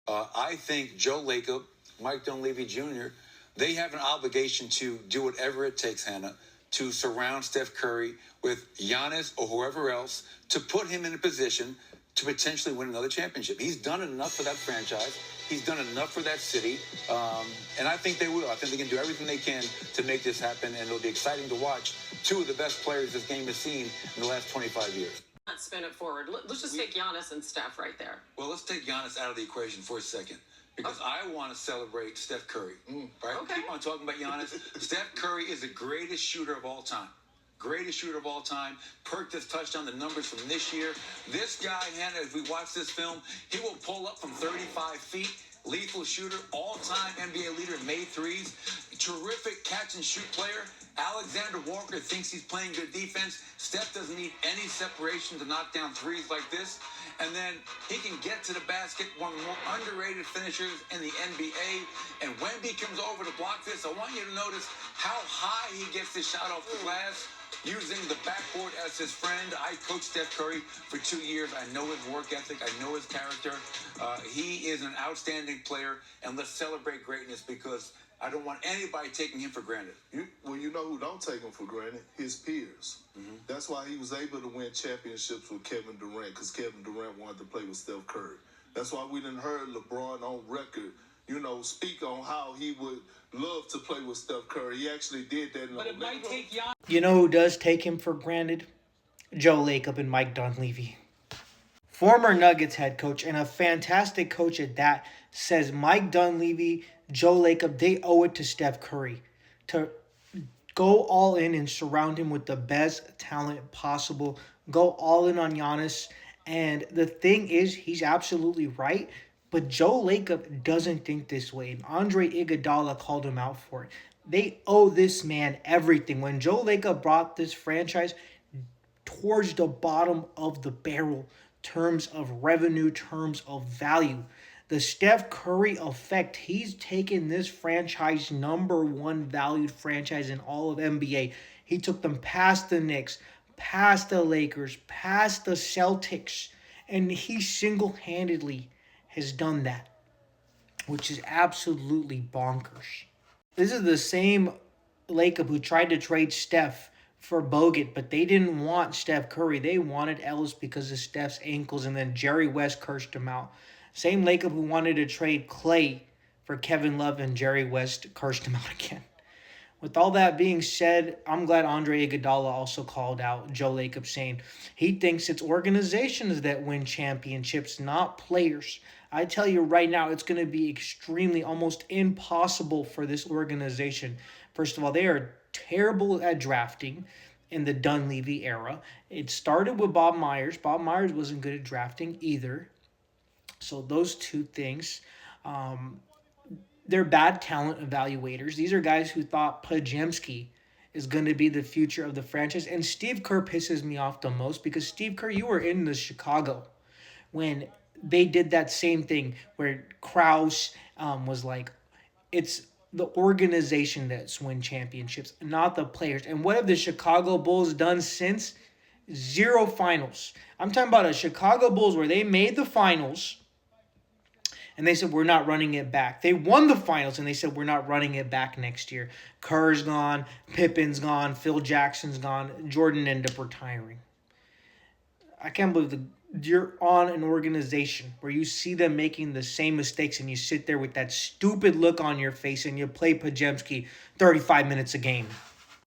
I think Joe Lacob, Mike Dunleavy Jr., they have an obligation to do whatever it takes, Hannah, to surround Steph Curry with Giannis or whoever else to put him in a position to potentially win another championship. He's done enough for that franchise. He's done enough for that city. And I think they will. I think they can do everything they can to make this happen. And it'll be exciting to watch two of the best players this game has seen in the last 25 years. Let's spin it forward. Let's just take Giannis and Steph right there. Well, let's take Giannis out of the equation for a second. Because I want to celebrate Steph Curry. Right? Okay. Keep on talking about Giannis. Steph Curry is the greatest shooter of all time. Greatest shooter of all time. Perked has touched on the numbers from this year. This guy, Hannah, as we watch this film, he will pull up from 35 feet. Lethal shooter, all-time NBA leader in made threes. Terrific catch-and-shoot player. Alexander Walker thinks he's playing good defense. Steph doesn't need any separation to knock down threes like this. And then he can get to the basket, one of the more underrated finishers in the NBA. And Wemby comes over to block this. I want you to notice how high he gets this shot off the glass, using the backboard as his friend. I coached Steph Curry for 2 years. I know his work ethic. I know his character. He is an outstanding player, and let's celebrate greatness because I don't want anybody taking him for granted. You know who don't take him for granted? His peers. That's why he was able to win championships with Kevin Durant, because Kevin Durant wanted to play with Steph Curry. That's why we didn't heard LeBron on record, speak on how he would love to play with Steph Curry. He actually did that. But it might take Giannis. You know who does take him for granted? Joe Lacob and Mike Dunleavy. Former Nuggets head coach and a fantastic coach at that says Mike Dunleavy, Joe Lacob, they owe it to Steph Curry to go all in and surround him with the best talent possible. Go all in on Giannis. And the thing is, he's absolutely right. But Joe Lacob doesn't think this way. And Andre Iguodala called him out for it. They owe this man everything. When Joe Lacob brought this franchise towards the bottom of the barrel, terms of revenue, terms of value, the Steph Curry effect, he's taken this franchise #1 valued franchise in all of NBA. He took them past the Knicks, past the Lakers, past the Celtics, and he single-handedly has done that, which is absolutely bonkers. This is the same Lacob who tried to trade Steph for Bogut, but they didn't want Steph Curry. They wanted Ellis because of Steph's ankles, and then Jerry West cursed him out. Same Lacob who wanted to trade Clay for Kevin Love, and Jerry West cursed him out again. With all that being said, I'm glad Andre Iguodala also called out Joe Lacob, saying he thinks it's organizations that win championships, not players. I tell you right now, it's going to be extremely, almost impossible for this organization. First of all, they are terrible at drafting in the Dunleavy era. It started with Bob Myers. Bob Myers wasn't good at drafting either. So those two things, they're bad talent evaluators. These are guys who thought Pajemski is going to be the future of the franchise. And Steve Kerr pisses me off the most because, Steve Kerr, you were in the Chicago when they did that same thing where Krause was like, it's the organization that's win championships, not the players. And what have the Chicago Bulls done since? 0 finals. I'm talking about a Chicago Bulls where they made the finals and they said, we're not running it back. They won the finals, and they said, we're not running it back next year. Kerr's gone, Pippen's gone, Phil Jackson's gone, Jordan ended up retiring. I can't believe you're on an organization where you see them making the same mistakes, and you sit there with that stupid look on your face, and you play Pajemski 35 minutes a game.